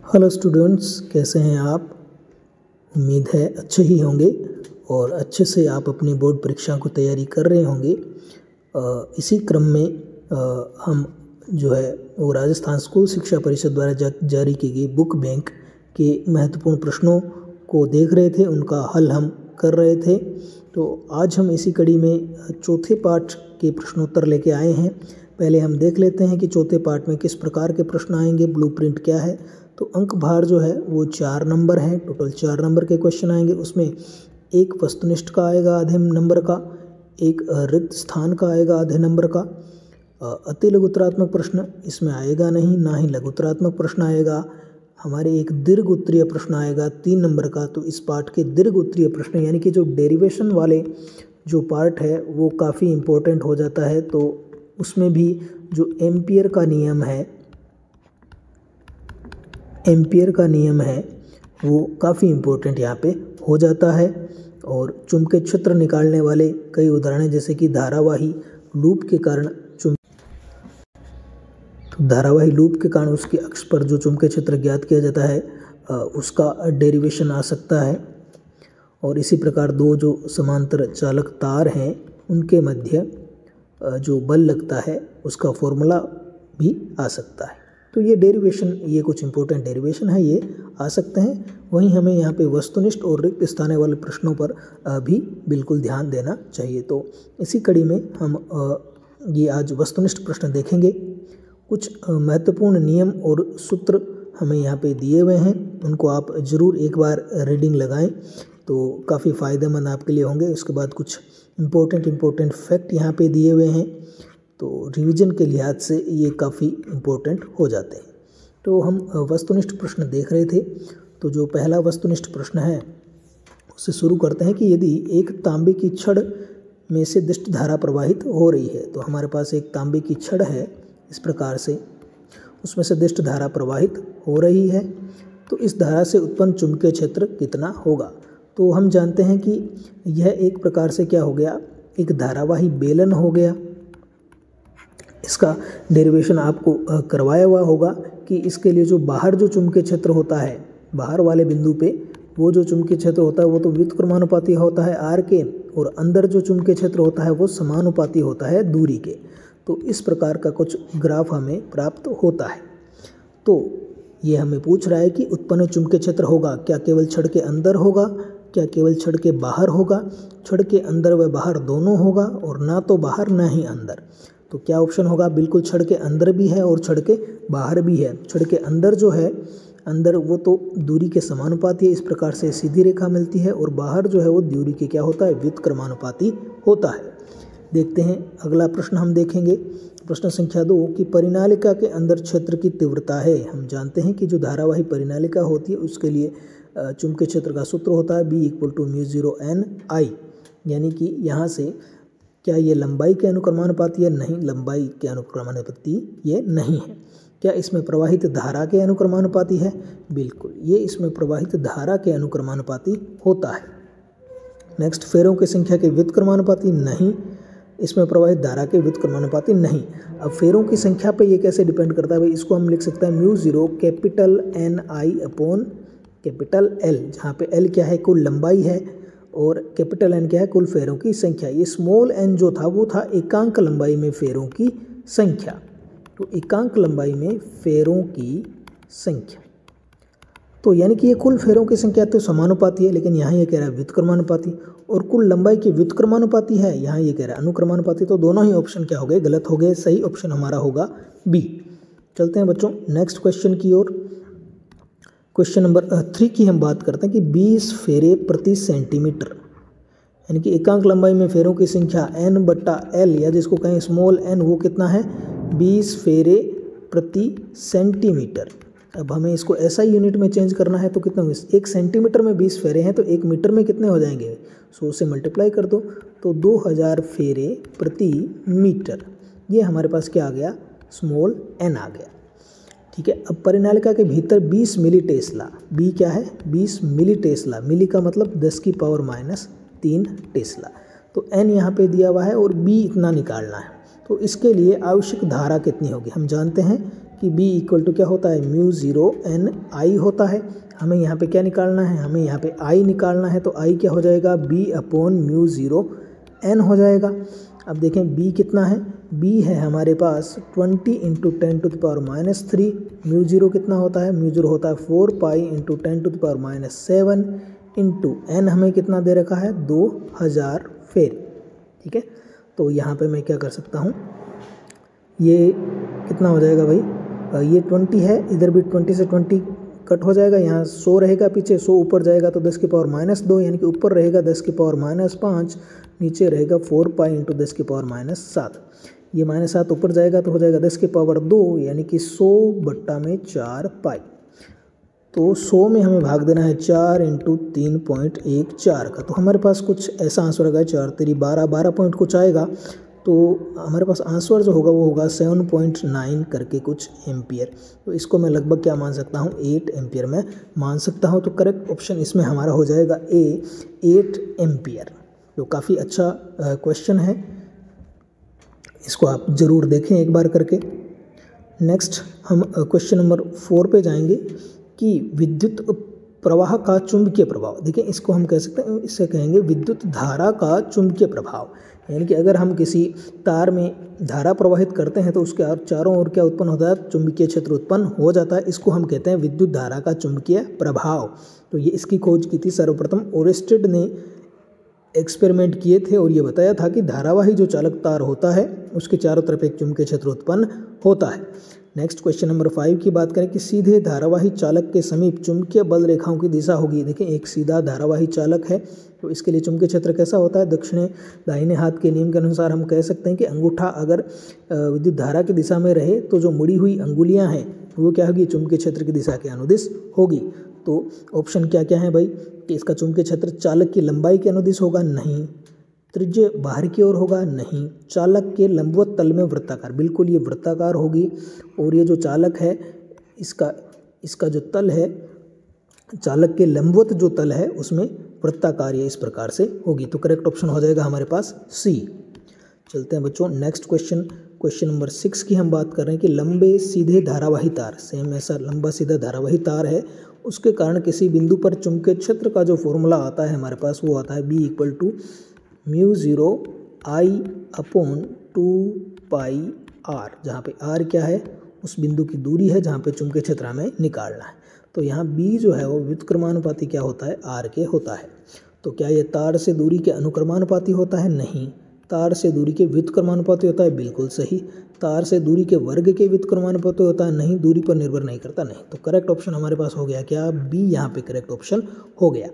Hello students, कैसे हैं आप। उम्मीद है अच्छे ही होंगे और अच्छे से आप अपनी बोर्ड परीक्षा को तैयारी कर रहे होंगे। इसी क्रम में हम जो है वो राजस्थान स्कूल शिक्षा परिषद द्वारा जारी की गई बुक बैंक के महत्वपूर्ण प्रश्नों को देख रहे थे, उनका हल हम कर रहे थे। तो आज हम इसी कड़ी में चौथे पाठ के प्रश्नोत्तर लेके आए हैं। पहले हम देख लेते हैं कि चौथे पाठ में किस प्रकार के प्रश्न आएंगे, ब्लूप्रिंट क्या है। तो अंक भार जो है वो 4 नंबर है, टोटल 4 नंबर के क्वेश्चन आएंगे। उसमें एक वस्तुनिष्ठ का आएगा आधे नंबर का, एक रिक्त स्थान का आएगा आधे नंबर का। अति लघुत्तरात्मक प्रश्न इसमें आएगा नहीं, ना ही लघुत्तरात्मक प्रश्न आएगा। हमारे एक दीर्घ उत्तरीय प्रश्न आएगा 3 नंबर का। तो इस पाठ के दीर्घ उत्तरीय प्रश्न यानी कि जो डेरिवेशन वाले जो पार्ट है वो काफ़ी इम्पोर्टेंट हो जाता है। तो उसमें भी जो एम्पियर का नियम है वो काफ़ी इम्पोर्टेंट यहाँ पे हो जाता है। और चुंबकीय क्षेत्र निकालने वाले कई उदाहरण जैसे कि धारावाही लूप के कारण उसके अक्ष पर जो चुंबकीय क्षेत्र ज्ञात किया जाता है उसका डेरिवेशन आ सकता है। और इसी प्रकार दो जो समांतर चालक तार हैं उनके मध्य जो बल लगता है उसका फॉर्मूला भी आ सकता है। तो ये डेरिवेशन, ये कुछ इंपॉर्टेंट डेरिवेशन है, ये आ सकते हैं। वहीं हमें यहाँ पे वस्तुनिष्ठ और रिक्त स्थान वाले प्रश्नों पर भी बिल्कुल ध्यान देना चाहिए। तो इसी कड़ी में हम ये आज वस्तुनिष्ठ प्रश्न देखेंगे। कुछ महत्वपूर्ण नियम और सूत्र हमें यहाँ पे दिए हुए हैं, उनको आप ज़रूर एक बार रीडिंग लगाएं तो काफ़ी फ़ायदेमंद आपके लिए होंगे। उसके बाद कुछ इम्पोर्टेंट फैक्ट यहाँ पे दिए हुए हैं, तो रिवीजन के लिहाज से ये काफ़ी इम्पोर्टेंट हो जाते हैं। तो हम वस्तुनिष्ठ प्रश्न देख रहे थे। तो जो पहला वस्तुनिष्ठ प्रश्न है उससे शुरू करते हैं कि यदि एक तांबे की छड़ में से दिष्ट धारा प्रवाहित हो रही है। तो हमारे पास एक तांबे की छड़ है इस प्रकार से, उसमें से दिष्ट धारा प्रवाहित हो रही है। तो इस धारा से उत्पन्न चुंबकीय क्षेत्र कितना होगा। तो हम जानते हैं कि यह एक प्रकार से क्या हो गया, एक धारावाही बेलन हो गया। इसका डेरिवेशन आपको करवाया हुआ होगा कि इसके लिए जो बाहर जो चुंबकीय क्षेत्र होता है, बाहर वाले बिंदु पे वो जो चुंबकीय क्षेत्र होता है वो तो व्युत्क्रमानुपाती होता है आर के, और अंदर जो चुंबकीय क्षेत्र होता है वो समानुपाती होता है दूरी के। तो इस प्रकार का कुछ ग्राफ हमें प्राप्त होता है। तो ये हमें पूछ रहा है कि उत्पन्न चुंबकीय क्षेत्र होगा क्या केवल छड़ के अंदर होगा, क्या केवल छड़ के बाहर होगा, छड़ के अंदर व बाहर दोनों होगा, और ना तो बाहर ना ही अंदर। तो क्या ऑप्शन होगा, बिल्कुल छड़ के अंदर भी है और छड़ के बाहर भी है। छड़ के अंदर जो है, अंदर वो तो दूरी के समानुपाती है, इस प्रकार से सीधी रेखा मिलती है, और बाहर जो है वो दूरी के क्या होता है, व्युत्क्रमानुपाती होता है। देखते हैं अगला प्रश्न हम देखेंगे, प्रश्न संख्या 2 कि परिनालिका के अंदर क्षेत्र की तीव्रता है। हम जानते हैं कि जो धारावाही परिनालिका होती है उसके लिए चुंबकीय क्षेत्र का सूत्र होता है B = μ0 Ni, यानी कि यहाँ से क्या ये लंबाई के अनुक्रमानुपाती है, नहीं, लंबाई के अनुक्रमानुपाती ये नहीं है। क्या इसमें प्रवाहित धारा के अनुक्रमानुपाती है, बिल्कुल ये इसमें प्रवाहित धारा के अनुक्रमानुपाती होता है। नेक्स्ट, फेरों की संख्या के व्युत्क्रमानुपाती, नहीं, इसमें प्रवाहित धारा के व्युत्क्रमानुपाती नहीं। अब फेरों की संख्या पे ये कैसे डिपेंड करता है भाई, इसको हम लिख सकते हैं μ0 Ni/L, जहाँ पे L क्या है, कुल लंबाई है, और N क्या है, कुल फेरों की संख्या। ये स्मॉल n जो था वो था एकांक लंबाई में फेरों की संख्या। तो एकांक लंबाई में फेरों की संख्या, तो यानी कि ये कुल फेरों की संख्या तो समानुपाती है, लेकिन यहाँ ये कह रहा है व्युत्क्रमानुपाती, और कुल लंबाई की व्युत्क्रमानुपाती है, यहाँ ये कह रहा है अनुक्रमानुपाती। तो दोनों ही ऑप्शन क्या हो गए, गलत हो गए। सही ऑप्शन हमारा होगा बी। चलते हैं बच्चों नेक्स्ट क्वेश्चन की ओर। क्वेश्चन नंबर 3 की हम बात करते हैं कि 20 फेरे प्रति सेंटीमीटर, यानी कि एकांक लंबाई में फेरों की संख्या N/L, या जिसको कहें स्मॉल n, वो कितना है, 20 फेरे प्रति सेंटीमीटर। अब हमें इसको SI यूनिट में चेंज करना है तो कितना होगा, 1 सेंटीमीटर में 20 फेरे हैं तो 1 मीटर में कितने हो जाएंगे, 100 से मल्टीप्लाई कर दो तो 2000 फेरे प्रति मीटर। ये हमारे पास क्या आ गया, स्मॉल n आ गया। ठीक है। अब परिनालिका के भीतर 20 मिली टेस्ला, बी क्या है, 20 मिली टेस्ला, मिली का मतलब 10⁻³ टेस्ला। तो n यहाँ पे दिया हुआ है और b इतना निकालना है। तो इसके लिए आवश्यक धारा कितनी होगी, हम जानते हैं कि B इक्वल टू क्या होता है, म्यू 0 n I होता है। हमें यहाँ पे क्या निकालना है, हमें यहाँ पे I निकालना है, तो I क्या हो जाएगा, B अपॉन म्यू 0 n हो जाएगा। अब देखें B कितना है, B है हमारे पास 20 इंटू 10⁻³ म्यू 0 कितना होता है, म्यू 0 होता है 4 पाई इंटू 10⁻7 इंटू n हमें कितना दे रखा है, 2000 फेरी। ठीक है, तो यहाँ पे मैं क्या कर सकता हूँ, ये कितना हो जाएगा भाई, ये 20 है, इधर भी 20 से 20 कट हो जाएगा, यहाँ 100 रहेगा, पीछे 100 ऊपर जाएगा तो 10⁻2 यानी कि ऊपर रहेगा 10⁻5, नीचे रहेगा 4 पाई इंटू 10⁻7। ये -7 ऊपर जाएगा तो हो जाएगा 10⁻2 यानी कि 100/4 पाई। तो 100 में हमें भाग देना है 4 इंटू 3.14 का, तो हमारे पास कुछ ऐसा आंसर आएगा, 4 तेरी 12 पॉइंट कुछ आएगा, तो हमारे पास आंसर जो होगा वो होगा 7.9 करके कुछ एम्पियर। तो इसको मैं लगभग क्या मान सकता हूँ, 8 एम्पियर में मान सकता हूँ। तो करेक्ट ऑप्शन इसमें हमारा हो जाएगा ए, 8 एम्पियर। तो काफ़ी अच्छा क्वेश्चन है, इसको आप ज़रूर देखें एक बार करके। नेक्स्ट हम क्वेश्चन नंबर 4 पे जाएंगे कि विद्युत प्रवाह का चुंबकीय प्रभाव। देखिए इसको हम कह सकते हैं, इससे कहेंगे विद्युत धारा का चुंबकीय प्रभाव। यानी कि अगर हम किसी तार में धारा प्रवाहित करते हैं तो उसके चारों ओर क्या उत्पन्न होता है, चुंबकीय क्षेत्र उत्पन्न हो जाता है। इसको हम कहते हैं विद्युत धारा का चुंबकीय प्रभाव। तो ये इसकी खोज की थी सर्वप्रथम ओरेस्टेड ने, एक्सपेरिमेंट किए थे और ये बताया था कि धारावाही जो चालक तार होता है उसके चारों तरफ एक चुंबकीय क्षेत्र उत्पन्न होता है। नेक्स्ट क्वेश्चन नंबर 5 की बात करें कि सीधे धारावाही चालक के समीप चुंबकीय बल रेखाओं की दिशा होगी। देखिए एक सीधा धारावाही चालक है तो इसके लिए चुंबकीय क्षेत्र कैसा होता है, दक्षिण दाहिने हाथ के नियम के अनुसार हम कह सकते हैं कि अंगूठा अगर विद्युत धारा की दिशा में रहे तो जो मुड़ी हुई अंगुलियां हैं वो क्या होगी, चुंबकीय क्षेत्र की दिशा के अनुदिश होगी। तो ऑप्शन क्या क्या है भाई, कि इसका चुंबकीय क्षेत्र चालक की लंबाई के अनुदिश होगा, नहीं। त्रिज्य बाहर की ओर होगा, नहीं। चालक के लंबवत तल में वृत्ताकार, बिल्कुल ये वृत्ताकार होगी। और ये जो चालक है इसका जो तल है, चालक के लंबवत जो तल है उसमें वृत्ताकार ये इस प्रकार से होगी। तो करेक्ट ऑप्शन हो जाएगा हमारे पास सी। चलते हैं बच्चों नेक्स्ट क्वेश्चन नंबर 6 की हम बात कर रहे हैं कि लंबे सीधे धारावाही तार, सेम ऐसा लंबा सीधा धारावाही तार है, उसके कारण किसी बिंदु पर चुंबकीय क्षेत्र का जो फॉर्मूला आता है हमारे पास वो आता है B equal to mu 0 I upon 2 pi R, जहाँ पे R क्या है, उस बिंदु की दूरी है जहाँ पे चुंबकीय क्षेत्र हमें निकालना है। तो यहाँ B जो है वो व्युत्क्रमानुपाती क्या होता है, R के होता है। तो क्या ये तार से दूरी के अनुक्रमानुपाती होता है, नहीं। तार से दूरी के व्युत्क्रमानुपाती होता है, बिल्कुल सही। तार से दूरी के वर्ग के व्युत्क्रमानुपाती होता है, नहीं। दूरी पर निर्भर नहीं करता, नहीं। तो करेक्ट ऑप्शन हमारे पास हो गया क्या, B यहाँ पे करेक्ट ऑप्शन हो गया।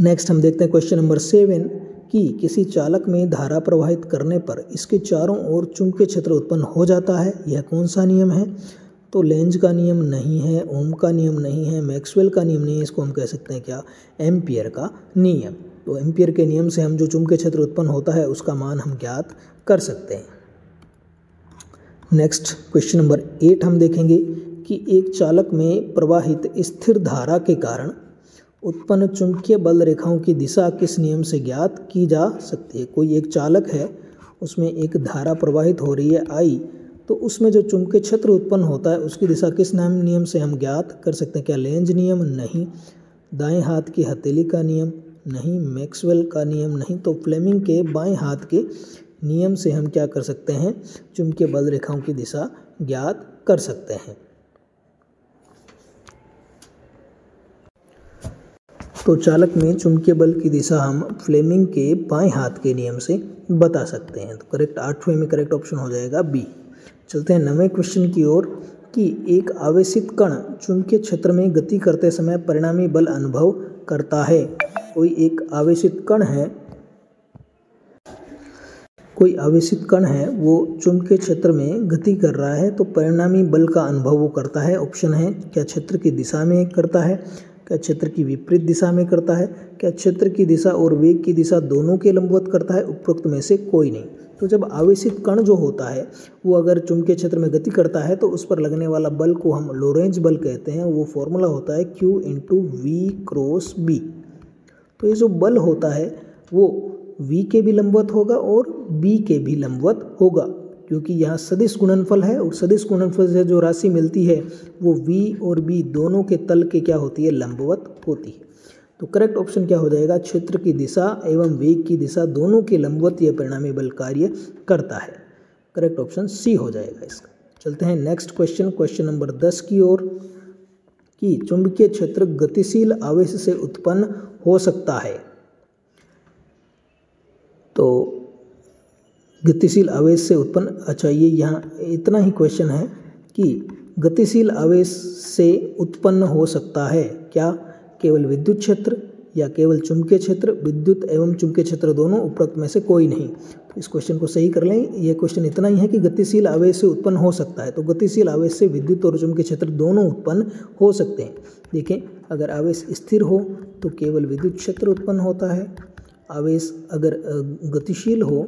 नेक्स्ट हम देखते हैं क्वेश्चन नंबर 7 कि किसी चालक में धारा प्रवाहित करने पर इसके चारों ओर चुंबकीय क्षेत्र उत्पन्न हो जाता है। यह कौन सा नियम है, तो लेंज का नियम नहीं है, ओम का नियम नहीं है, मैक्सवेल का नियम नहीं है, इसको हम कह सकते हैं क्या, एम्पियर का नियम। तो एम्पियर के नियम से हम जो चुंबकीय क्षेत्र उत्पन्न होता है उसका मान हम ज्ञात कर सकते हैं। नेक्स्ट क्वेश्चन नंबर 8 हम देखेंगे कि एक चालक में प्रवाहित स्थिर धारा के कारण उत्पन्न चुंबकीय बल रेखाओं की दिशा किस नियम से ज्ञात की जा सकती है। कोई एक चालक है, उसमें एक धारा प्रवाहित हो रही है I, तो उसमें जो चुंबकीय क्षेत्र उत्पन्न होता है उसकी दिशा किस नियम से हम ज्ञात कर सकते हैं। क्या लेंज नियम, नहीं। दाएं हाथ की हथेली का नियम, नहीं। मैक्सवेल का नियम, नहीं। तो फ्लेमिंग के बाएं हाथ के नियम से हम क्या कर सकते हैं, चुंबकीय बल रेखाओं की दिशा ज्ञात कर सकते हैं। तो चालक में चुंबकीय बल की दिशा हम फ्लेमिंग के बाएं हाथ के नियम से बता सकते हैं। तो करेक्ट 8वें में करेक्ट ऑप्शन हो जाएगा B। चलते हैं 9वें क्वेश्चन की ओर कि एक आवेशित कण चुंबकीय क्षेत्र में गति करते समय परिणामी बल अनुभव करता है। कोई आवेशित कण है वो चुंबकीय क्षेत्र में गति कर रहा है, तो परिणामी बल का अनुभव वो करता है। ऑप्शन है, क्या क्षेत्र की दिशा में करता है, क्या क्षेत्र की विपरीत दिशा में करता है, क्या क्षेत्र की दिशा और वेग की दिशा दोनों के लंबवत करता है, उपरोक्त में से कोई नहीं। तो जब आवेशित कण जो होता है वो अगर चुंबकीय क्षेत्र में गति करता है तो उस पर लगने वाला बल को हम लोरेंज बल कहते हैं। वो फॉर्मूला होता है Q into V cross B। तो ये जो बल होता है वो V के भी लंबवत होगा और B के भी लंबवत होगा, क्योंकि यहाँ सदिश गुणनफल है और सदिश गुणनफल से जो राशि मिलती है वो v और b दोनों के तल के क्या होती है, लंबवत होती है। तो करेक्ट ऑप्शन क्या हो जाएगा, क्षेत्र की दिशा एवं वेग की दिशा दोनों के लंबवत या परिणामी बल कार्य करता है। करेक्ट ऑप्शन सी हो जाएगा इसका। चलते हैं नेक्स्ट क्वेश्चन, क्वेश्चन नंबर 10 की ओर, कि चुंबकीय क्षेत्र गतिशील आवेश से उत्पन्न हो सकता है। तो गतिशील आवेश से उत्पन्न, अच्छा ये यहाँ इतना ही क्वेश्चन है कि गतिशील आवेश से उत्पन्न हो सकता है क्या, केवल विद्युत क्षेत्र या केवल चुंबकीय क्षेत्र, विद्युत एवं चुंबकीय क्षेत्र दोनों, उपरोक्त में से कोई नहीं। तो इस क्वेश्चन को सही कर लें। ये क्वेश्चन इतना ही है कि गतिशील आवेश से उत्पन्न हो सकता है, तो गतिशील आवेश से विद्युत और चुंबकीय क्षेत्र दोनों उत्पन्न हो सकते हैं। देखें, अगर आवेश स्थिर हो तो केवल विद्युत क्षेत्र उत्पन्न होता है, आवेश अगर गतिशील हो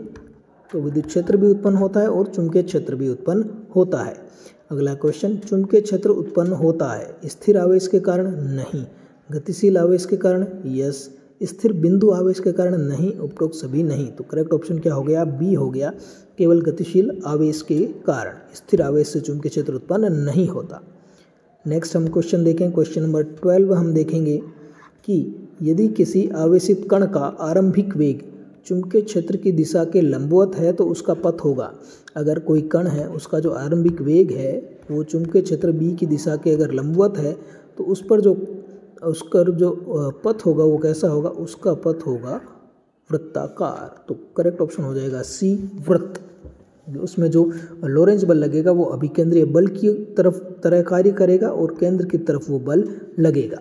तो विद्युत क्षेत्र भी उत्पन्न होता है और चुंबकीय क्षेत्र भी उत्पन्न होता है। अगला क्वेश्चन, चुंबकीय क्षेत्र उत्पन्न होता है स्थिर आवेश के कारण, नहीं, गतिशील आवेश के कारण, यस, स्थिर बिंदु आवेश के कारण, नहीं, उपरोक्त सभी नहीं। तो करेक्ट ऑप्शन क्या हो गया, बी हो गया, केवल गतिशील आवेश के कारण स्थिर आवेश से चुंबकीय क्षेत्र उत्पन्न नहीं होता। नेक्स्ट हम क्वेश्चन देखें, क्वेश्चन नंबर 12 हम देखेंगे कि यदि किसी आवेशित कण का आरंभिक वेग चुंबकीय क्षेत्र की दिशा के लंबवत है तो उसका पथ होगा। अगर कोई कण है, उसका जो आरंभिक वेग है वो चुंबकीय क्षेत्र बी की दिशा के अगर लंबवत है तो उसका जो पथ होगा वो कैसा होगा, उसका पथ होगा वृत्ताकार। तो करेक्ट ऑप्शन हो जाएगा सी, वृत्त। उसमें जो लोरेंज बल लगेगा वो अभिकेंद्रीय बल की तरह कार्य करेगा और केंद्र की तरफ वो बल लगेगा।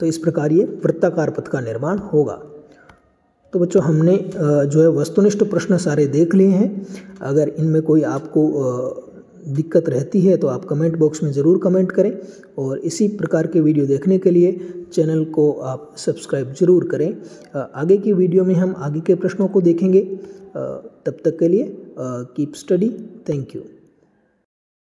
तो इस प्रकार ये वृत्ताकार पथ का निर्माण होगा। तो बच्चों, हमने जो है वस्तुनिष्ठ प्रश्न सारे देख लिए हैं। अगर इनमें कोई आपको दिक्कत रहती है तो आप कमेंट बॉक्स में ज़रूर कमेंट करें, और इसी प्रकार के वीडियो देखने के लिए चैनल को आप सब्सक्राइब ज़रूर करें। आगे की वीडियो में हम आगे के प्रश्नों को देखेंगे। तब तक के लिए कीप स्टडी। Thank you.